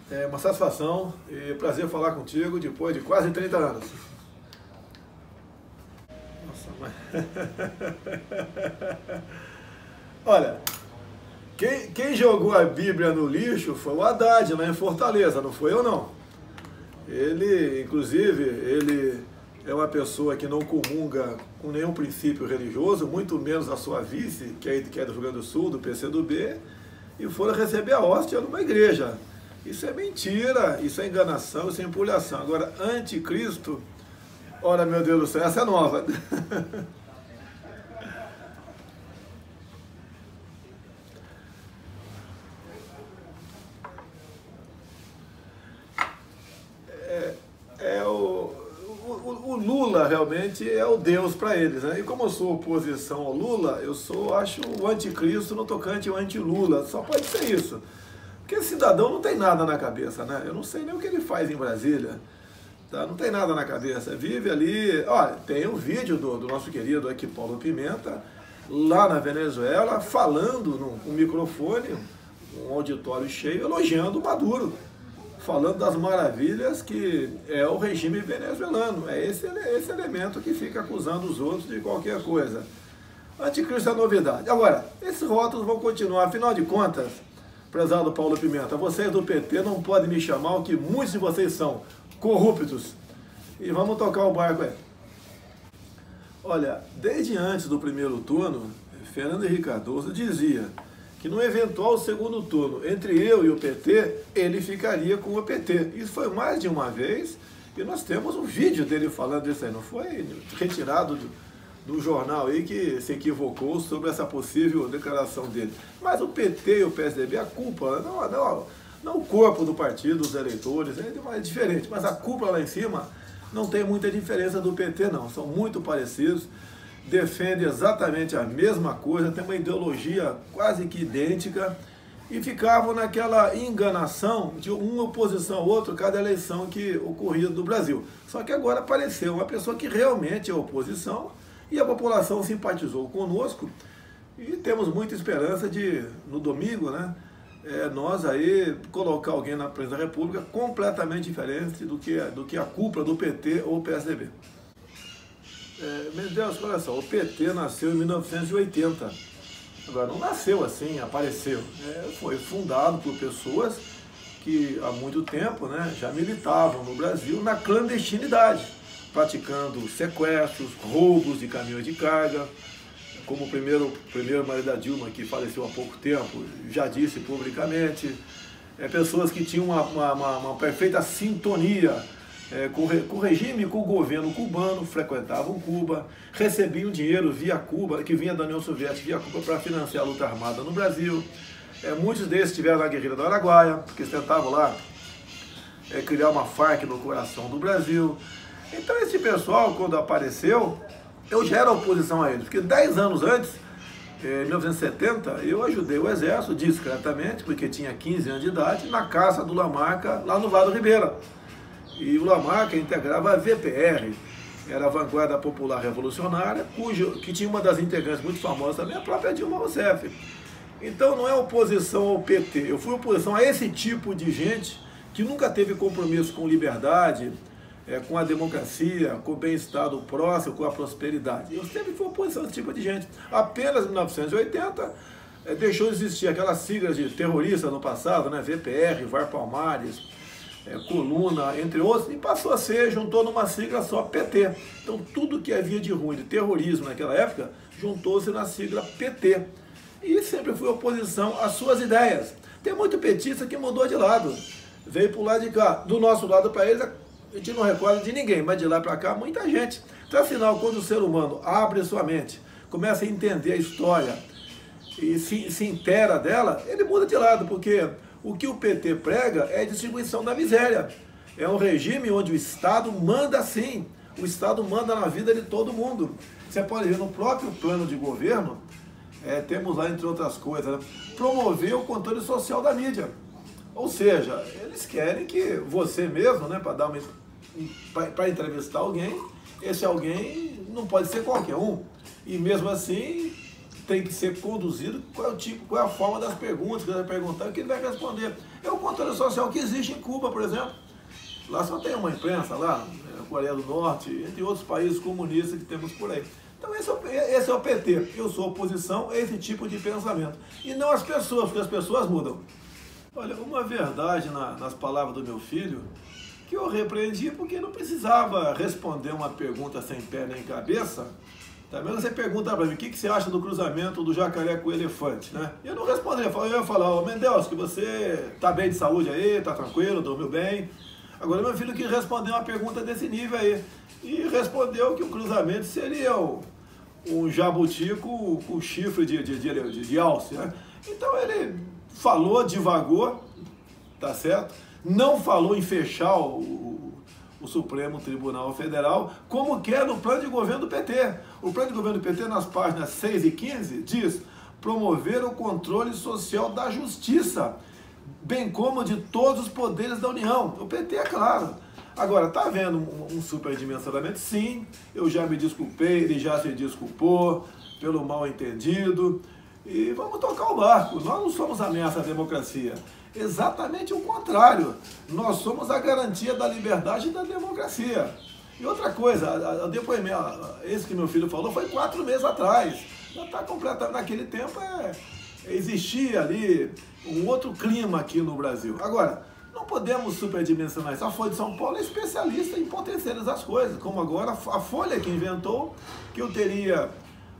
É uma satisfação e prazer falar contigo depois de quase 30 anos. Nossa, mas... Olha, quem jogou a Bíblia no lixo foi o Haddad, lá em Fortaleza, não foi eu não. Ele, inclusive, ele é uma pessoa que não comunga com nenhum princípio religioso, muito menos a sua vice, que é do Rio Grande do Sul, do PCdoB, e foram receber a hóstia numa igreja. Isso é mentira, isso é enganação, isso é empulhação. Agora, anticristo, ora, meu Deus do céu, essa é nova. O Lula realmente é o Deus para eles, né? E como eu sou oposição ao Lula, acho o anticristo no tocante ao anti-Lula. Só pode ser isso. Porque esse cidadão não tem nada na cabeça, né? Eu não sei nem o que ele faz em Brasília. Tá? Não tem nada na cabeça. Vive ali... Olha, tem um vídeo do nosso querido aqui, Paulo Pimenta, lá na Venezuela, falando num microfone, um auditório cheio, elogiando o Maduro. Falando das maravilhas que é o regime venezuelano. É esse elemento que fica acusando os outros de qualquer coisa. Anticristo é novidade. Agora, esses rótulos vão continuar. Afinal de contas, prezado Paulo Pimenta, vocês do PT não podem me chamar o que muitos de vocês são, corruptos. E vamos tocar o barco aí. Olha, desde antes do primeiro turno, Fernando Henrique Cardoso dizia que no eventual segundo turno, entre eu e o PT, ele ficaria com o PT. Isso foi mais de uma vez, e nós temos um vídeo dele falando isso aí, não foi retirado do jornal aí que se equivocou sobre essa possível declaração dele. Mas o PT e o PSDB, a culpa, não o corpo do partido, os eleitores, é diferente, mas a cúpula lá em cima não tem muita diferença do PT não, são muito parecidos, defende exatamente a mesma coisa, tem uma ideologia quase que idêntica e ficavam naquela enganação de uma oposição ao outro cada eleição que ocorria no Brasil. Só que agora apareceu uma pessoa que realmente é oposição e a população simpatizou conosco e temos muita esperança de, no domingo, né, nós aí colocar alguém na presidência da República completamente diferente do que a cúpula do PT ou PSDB. Meu Deus, olha só, o PT nasceu em 1980. Agora, não nasceu assim, apareceu. Foi fundado por pessoas que há muito tempo, né, já militavam no Brasil na clandestinidade, praticando sequestros, roubos de caminhões de carga, como o primeiro marido da Dilma, que faleceu há pouco tempo, já disse publicamente. Pessoas que tinham uma perfeita sintonia com o regime, com o governo cubano, frequentavam Cuba, recebiam dinheiro via Cuba, que vinha da União Soviética via Cuba para financiar a luta armada no Brasil. Muitos desses estiveram na guerrilha do Araguaia, porque eles tentavam lá criar uma Farc no coração do Brasil. Então esse pessoal, quando apareceu, eu já era oposição a eles, porque 10 anos antes, em 1970, eu ajudei o Exército discretamente, porque tinha 15 anos de idade, na caça do Lamarca, lá no Vado Ribeira. E o Lamarca integrava a VPR, era a Vanguarda Popular Revolucionária, que tinha uma das integrantes muito famosas também, a própria Dilma Rousseff. Então não é oposição ao PT, eu fui oposição a esse tipo de gente que nunca teve compromisso com liberdade, com a democracia, com o bem-estar do próximo, com a prosperidade. Eu sempre fui oposição a esse tipo de gente. Apenas em 1980 deixou de existir aquelas siglas de terrorista no passado, né? VPR, VAR Palmares, Coluna, entre outros, e passou a ser, juntou numa sigla só, PT. Então tudo que havia de ruim, de terrorismo naquela época, juntou-se na sigla PT. E sempre fui oposição às suas ideias. Tem muito petista que mudou de lado, veio para o lado de cá. Do nosso lado para eles, a gente não recorda de ninguém, mas de lá para cá, muita gente. Então, afinal, quando o ser humano abre sua mente, começa a entender a história e se inteira dela, ele muda de lado, porque o que o PT prega é a distribuição da miséria. É um regime onde o Estado manda sim, o Estado manda na vida de todo mundo. Você pode ver no próprio plano de governo, temos lá, entre outras coisas, né, promover o controle social da mídia. Ou seja, eles querem que você mesmo, né, para entrevistar alguém, esse alguém não pode ser qualquer um. E mesmo assim, tem que ser conduzido, qual é o tipo, qual é a forma das perguntas que ele vai perguntar e que ele vai responder. É o controle social que existe em Cuba, por exemplo. Lá só tem uma imprensa, lá, Coreia do Norte, entre outros países comunistas que temos por aí. Então esse é o PT. Eu sou oposição a esse tipo de pensamento. E não as pessoas, porque as pessoas mudam. Olha, uma verdade nas palavras do meu filho, que eu repreendi porque não precisava responder uma pergunta sem pé nem cabeça. Também você pergunta para mim, o que você acha do cruzamento do jacaré com o elefante, né? Eu não responderia, eu ia falar, ô Mendels, que você tá bem de saúde aí, tá tranquilo, dormiu bem. Agora meu filho quis responder uma pergunta desse nível aí. E respondeu que o cruzamento seria um jabuti com chifre de alce, né? Então ele falou, divagou, tá certo? Não falou em fechar o Supremo Tribunal Federal, como quer no plano de governo do PT. O plano de governo do PT, nas páginas 6 e 15, diz promover o controle social da justiça, bem como de todos os poderes da União. O PT é claro. Agora, está havendo um superdimensionamento? Sim, eu já me desculpei, ele já se desculpou pelo mal entendido. E vamos tocar o barco. Nós não somos ameaça à democracia. Exatamente o contrário. Nós somos a garantia da liberdade e da democracia. E outra coisa, o depoimento, esse que meu filho falou, foi 4 meses atrás. Já está completamente, naquele tempo existia ali um outro clima aqui no Brasil. Agora, não podemos superdimensionar isso. A Folha de São Paulo é especialista em potencializar as coisas, como agora a Folha que inventou que eu teria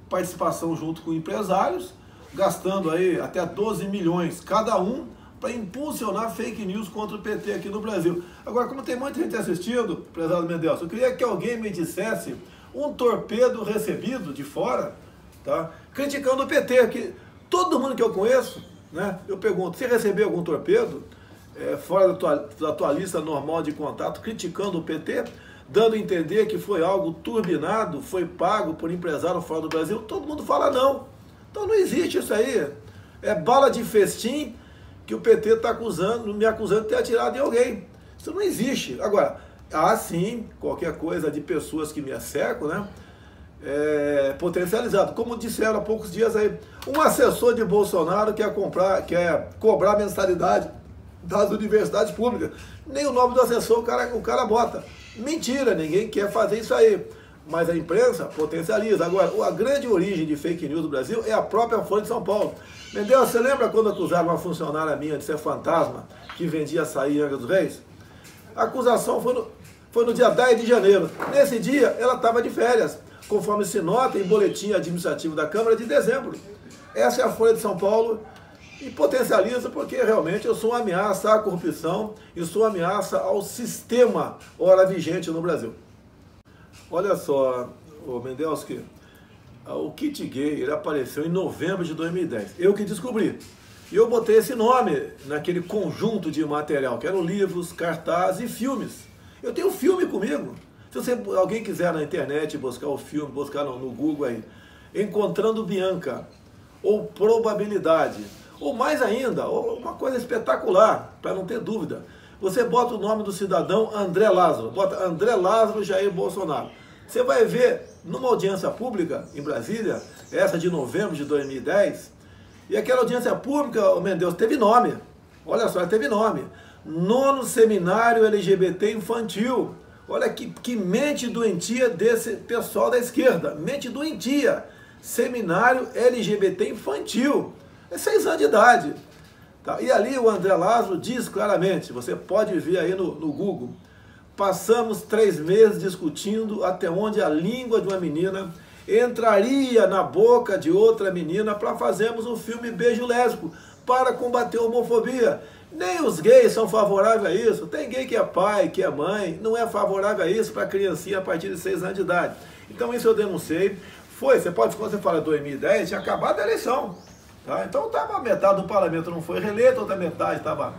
participação junto com empresários, gastando aí até 12 milhões cada um para impulsionar fake news contra o PT aqui no Brasil. Agora, como tem muita gente assistindo, prezado Mendels, eu queria que alguém me dissesse um torpedo recebido de fora, tá, criticando o PT, que todo mundo que eu conheço, né, eu pergunto, você recebeu algum torpedo fora da tua lista normal de contato, criticando o PT, dando a entender que foi algo turbinado, foi pago por empresário fora do Brasil? Todo mundo fala não. Então não existe isso aí. É bala de festim que o PT está me acusando de ter atirado em alguém. Isso não existe. Agora, há sim qualquer coisa de pessoas que me cercam, né? Potencializado. Como disseram há poucos dias aí, um assessor de Bolsonaro quer cobrar mensalidade das universidades públicas. Nem o nome do assessor o cara bota. Mentira, ninguém quer fazer isso aí. Mas a imprensa potencializa. Agora, a grande origem de fake news do Brasil é a própria Folha de São Paulo. Mendels, você lembra quando acusaram uma funcionária minha de ser fantasma, que vendia açaí em Angra dos Reis? A acusação foi no dia 10 de janeiro. Nesse dia, ela estava de férias, conforme se nota em boletim administrativo da Câmara de dezembro. Essa é a Folha de São Paulo e potencializa porque realmente eu sou uma ameaça à corrupção e sou uma ameaça ao sistema ora vigente no Brasil. Olha só, Mendels, que o kit gay ele apareceu em novembro de 2010. Eu que descobri. E eu botei esse nome naquele conjunto de material, que eram livros, cartazes e filmes. Eu tenho filme comigo. Se alguém quiser na internet buscar o filme, buscar no Google aí, Encontrando Bianca, ou Probabilidade, ou mais ainda, uma coisa espetacular, para não ter dúvida. Você bota o nome do cidadão André Lázaro, bota André Lázaro Jair Bolsonaro. Você vai ver numa audiência pública em Brasília, essa de novembro de 2010, e aquela audiência pública, o Mendels, teve nome. Olha só, teve nome. 9º Seminário LGBT Infantil. Olha que mente doentia desse pessoal da esquerda. Mente doentia. Seminário LGBT Infantil. É 6 anos de idade. Tá? E ali o André Lázaro diz claramente, você pode ver aí no Google, passamos 3 meses discutindo até onde a língua de uma menina entraria na boca de outra menina para fazermos um filme beijo lésbico para combater a homofobia. Nem os gays são favoráveis a isso. Tem gay que é pai, que é mãe, não é favorável a isso para criancinha a partir de 6 anos de idade. Então isso eu denunciei. Quando você fala 2010, tinha acabado a eleição. Tá? Então tava, metade do parlamento não foi reeleito, outra metade estava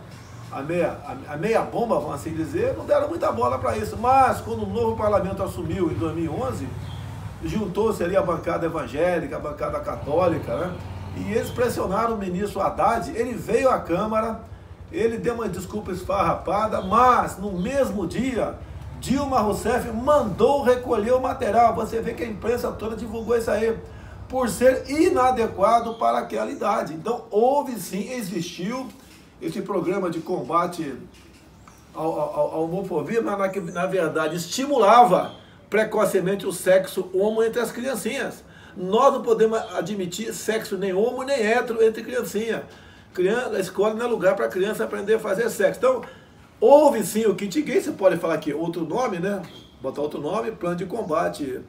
a meia bomba, vamos assim dizer, não deram muita bola para isso. Mas quando o novo parlamento assumiu em 2011, juntou-se ali a bancada evangélica, a bancada católica, né? E eles pressionaram o ministro Haddad, ele veio à Câmara, ele deu uma desculpa esfarrapada, mas no mesmo dia, Dilma Rousseff mandou recolher o material. Você vê que a imprensa toda divulgou isso aí. por ser inadequado para aquela idade. Então, houve sim, existiu esse programa de combate à homofobia, mas na verdade estimulava precocemente o sexo homo entre as criancinhas. Nós não podemos admitir sexo nem homo nem hétero entre criancinha. A escola não é lugar para a criança aprender a fazer sexo. Então, houve sim o kit gay, você pode falar aqui outro nome, né? Botar outro nome, plano de combate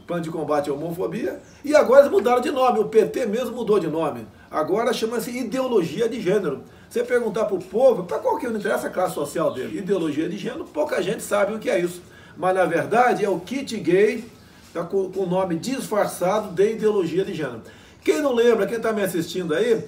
plano de combate à homofobia, e agora eles mudaram de nome, o PT mesmo mudou de nome. Agora chama-se ideologia de gênero. Você perguntar para o povo, para qualquer não interessa a classe social dele, ideologia de gênero, pouca gente sabe o que é isso. Mas na verdade é o kit gay, tá com o nome disfarçado de ideologia de gênero. Quem não lembra, quem está me assistindo aí,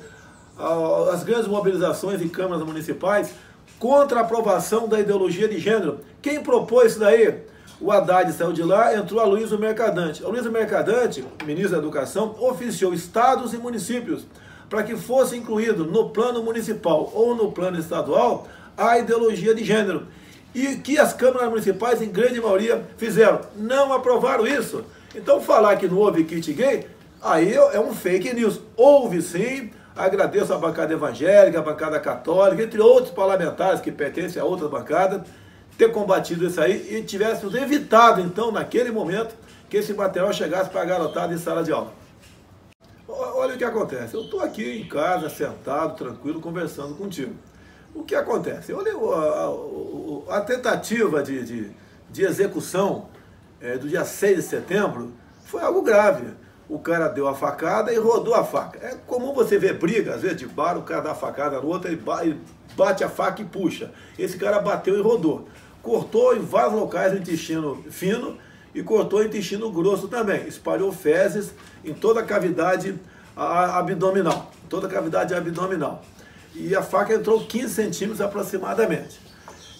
as grandes mobilizações em câmaras municipais contra a aprovação da ideologia de gênero. Quem propôs isso daí? O Haddad saiu de lá, entrou a Luísa Mercadante. A Luísa Mercadante, ministra da Educação, oficiou estados e municípios para que fosse incluído no plano municipal ou no plano estadual a ideologia de gênero. E que as câmaras municipais, em grande maioria, fizeram. Não aprovaram isso. Então falar que não houve kit gay, aí é um fake news. Houve sim. Agradeço a bancada evangélica, a bancada católica, entre outros parlamentares que pertencem a outras bancadas, ter combatido isso aí e tivéssemos evitado, então, naquele momento, que esse material chegasse para a garotada em sala de aula. Olha o que acontece. Eu estou aqui em casa, sentado, tranquilo, conversando contigo. O que acontece? Olha a tentativa de execução do dia 6 de setembro foi algo grave. O cara deu a facada e rodou a faca. É comum você ver briga, às vezes de bar, o cara dá a facada no outro, ele bate a faca e puxa. Esse cara bateu e rodou. Cortou em vários locais o intestino fino e cortou o intestino grosso também. Espalhou fezes em toda a cavidade abdominal. E a faca entrou 15 centímetros aproximadamente.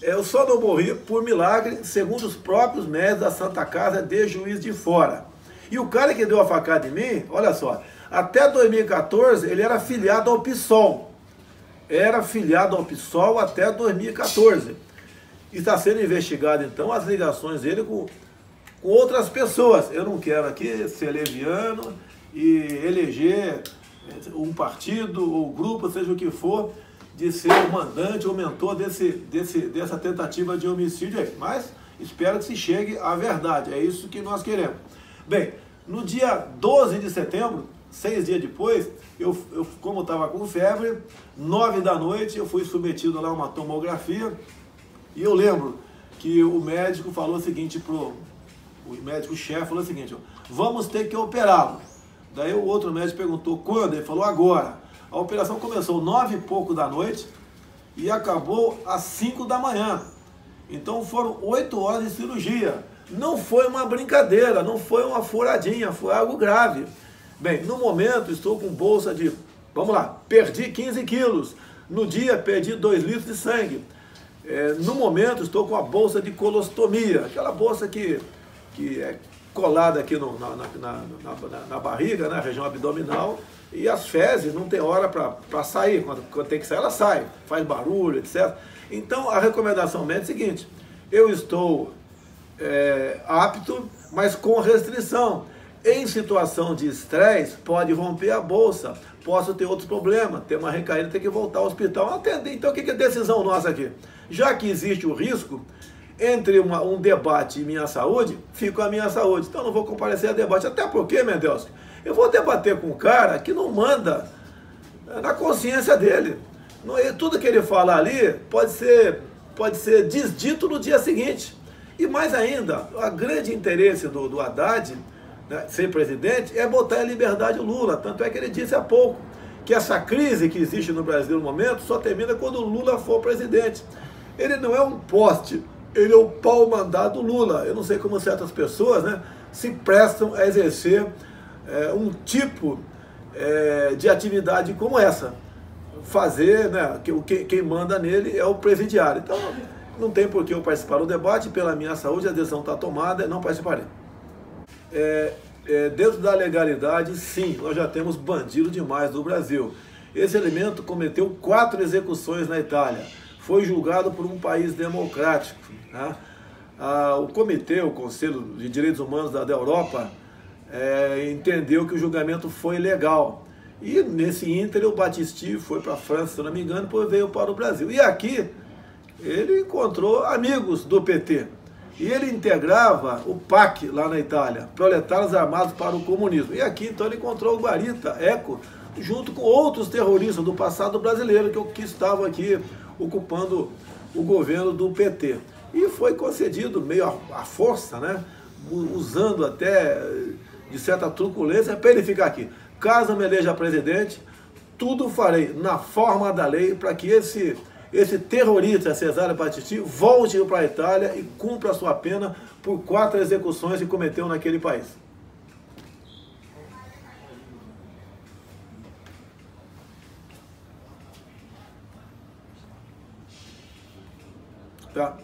Eu só não morri por milagre, segundo os próprios médicos da Santa Casa de Juiz de Fora. E o cara que deu a facada em mim, olha só, até 2014 ele era filiado ao PSOL. Era filiado ao PSOL até 2014. E está sendo investigado, então, as ligações dele com outras pessoas. Eu não quero aqui ser leviano e eleger um partido ou grupo, seja o que for, de ser o mandante ou mentor dessa tentativa de homicídio aí. Mas espero que se chegue à verdade. É isso que nós queremos. Bem, no dia 12 de setembro, 6 dias depois, eu como estava com febre, 9 da noite, eu fui submetido lá a uma tomografia e eu lembro que o médico falou o seguinte o médico-chefe falou o seguinte, ó, vamos ter que operá-lo. Daí o outro médico perguntou quando? Ele falou agora. A operação começou 9 e pouco da noite e acabou às 5 da manhã. Então foram 8 horas de cirurgia. Não foi uma brincadeira, não foi uma furadinha, foi algo grave. Bem, no momento estou com bolsa de, vamos lá, perdi 15 quilos. No dia perdi 2 litros de sangue. No momento estou com a bolsa de colostomia, aquela bolsa que é colada aqui na barriga, na região abdominal, e as fezes não tem hora para sair, quando tem que sair ela sai, faz barulho, etc. Então a recomendação médica é a seguinte, eu estou apto, mas com restrição. Em situação de estresse, pode romper a bolsa, posso ter outros problemas, ter uma recaída, ter que voltar ao hospital, atender. Então o que é decisão nossa aqui? Já que existe o risco, entre um debate e minha saúde, fico a minha saúde. Então não vou comparecer a debate. Até porque, meu Deus, eu vou debater com um cara que não manda na consciência dele. Tudo que ele fala ali pode ser desdito no dia seguinte. E mais ainda, o grande interesse do Haddad, né, ser presidente, é botar em liberdade o Lula. Tanto é que ele disse há pouco que essa crise que existe no Brasil no momento só termina quando o Lula for presidente. Ele não é um poste, ele é o pau-mandado Lula. Eu não sei como certas pessoas, né, se prestam a exercer um tipo de atividade como essa. Fazer, né, quem manda nele é o presidiário. Então, não tem por que eu participar do debate, pela minha saúde, a decisão está tomada, não participarei. Dentro da legalidade, sim, nós já temos bandido demais no Brasil. Esse elemento cometeu 4 execuções na Itália. Foi julgado por um país democrático. Né? O Conselho de Direitos Humanos da Europa, entendeu que o julgamento foi legal. E nesse ínterim o Battisti foi para a França, se não me engano, depois veio para o Brasil. E aqui ele encontrou amigos do PT. E ele integrava o PAC lá na Itália, Proletários Armados para o Comunismo. E aqui então ele encontrou o Guarita Eco, junto com outros terroristas do passado brasileiro que estavam aqui ocupando o governo do PT. E foi concedido meio à força, né? Usando até de certa truculência para ele ficar aqui. Caso me eleja presidente, tudo farei na forma da lei para que esse terrorista, Cesare Battisti, volte para a Itália e cumpra a sua pena por 4 execuções que cometeu naquele país. Tá?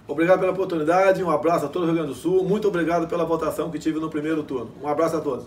Obrigado pela oportunidade, um abraço a todo o Rio Grande do Sul, muito obrigado pela votação que tive no primeiro turno. Um abraço a todos.